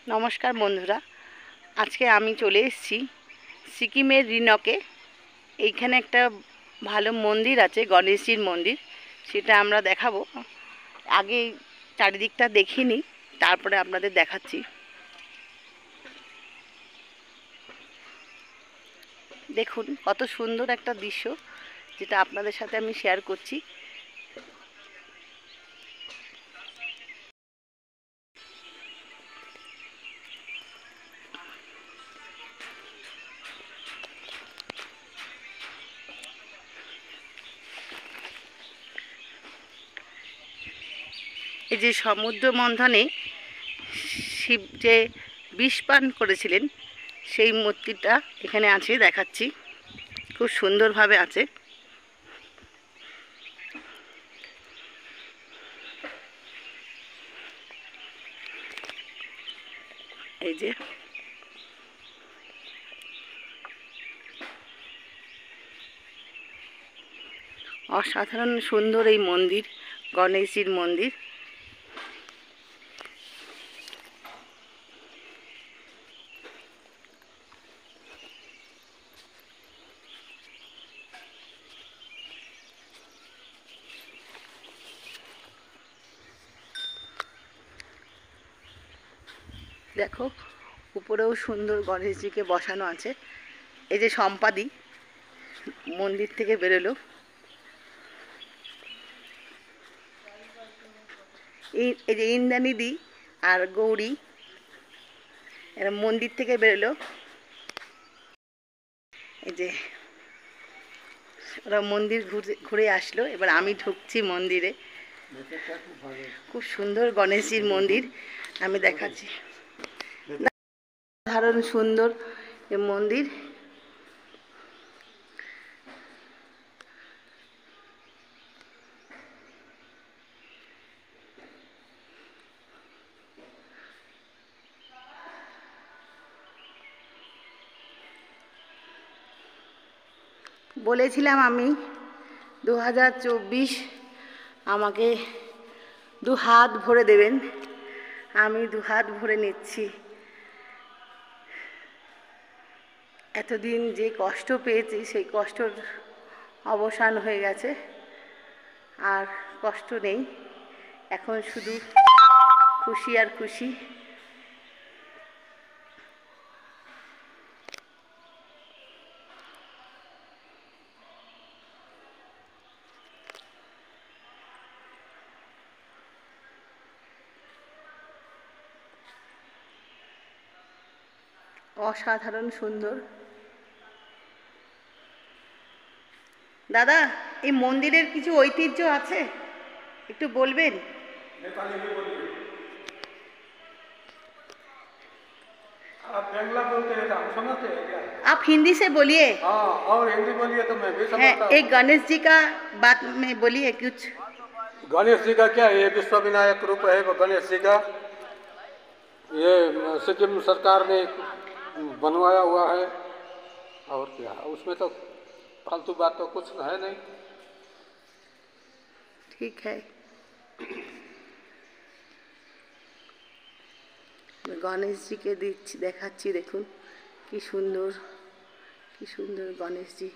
নমস্কার বন্ধুরা, আজকে আমি চলে এসেছি সিকিমের রিনকে। এইখানে একটা ভালো মন্দির আছে, গণেশজির মন্দির, সেটা আমরা দেখাবো। আগে চারিদিকটা দেখিনি, তারপরে আপনাদের দেখাচ্ছি। দেখুন কত সুন্দর একটা দৃশ্য, যেটা আপনাদের সাথে আমি শেয়ার করছি। এই যে সমুদ্র মন্থনে শিব যে বিষ পান করেছিলেন, সেই মূর্তিটা এখানে আছে, দেখাচ্ছি। খুব সুন্দরভাবে আছে। এই যে অসাধারণ সুন্দর এই মন্দির, গণেশজির মন্দির। দেখো উপরেও সুন্দর গণেশজিকে বসানো আছে। এই যে সম্পাদি মন্দির থেকে বেরোলো, এই যে ইন্দ্রাণীদি আর গৌরী এরা মন্দির থেকে বেরোলো। এই যে ওরা মন্দির ঘুরে আসলো, এবার আমি ঢুকছি মন্দিরে। খুব সুন্দর গণেশজির মন্দির, আমি দেখাচ্ছি। দারুণ সুন্দর এই মন্দির। বলেছিলাম আমি 2024 আমাকে 2 হাত ভরে দেবেন, আমি 2 হাত ভরে নিচ্ছি। এতদিন যে কষ্ট পেয়েছি, সেই কষ্টর অবসান হয়ে গেছে, আর কষ্ট নেই। এখন শুধু খুশি আর খুশি। অসাধারণ সুন্দর। দাদা, এই মন্দিরের কিছু ঐতিহ্য আছে, একটু বলবেন? आप बांग्ला बोलते हैं तो हम समझते हैं क्या? आप हिंदी से बोलिए। हाँ, और हिंदी बोलिए तो मैं भी है, समझता एक हूँ। गणेश जी का बात में बोलिए कुछ। गणेश जी का क्या है? ये विश्व विनायक रूप है वो गणेश जी का। ये सिक्किम सरकार ने बनवाया हुआ है। और क्या, उसमें तो फालतू बात तो कुछ है नहीं। ठीक है। গণেশজিকে দিচ্ছি, দেখাচ্ছি। দেখুন কি সুন্দর, কি সুন্দর গণেশজি।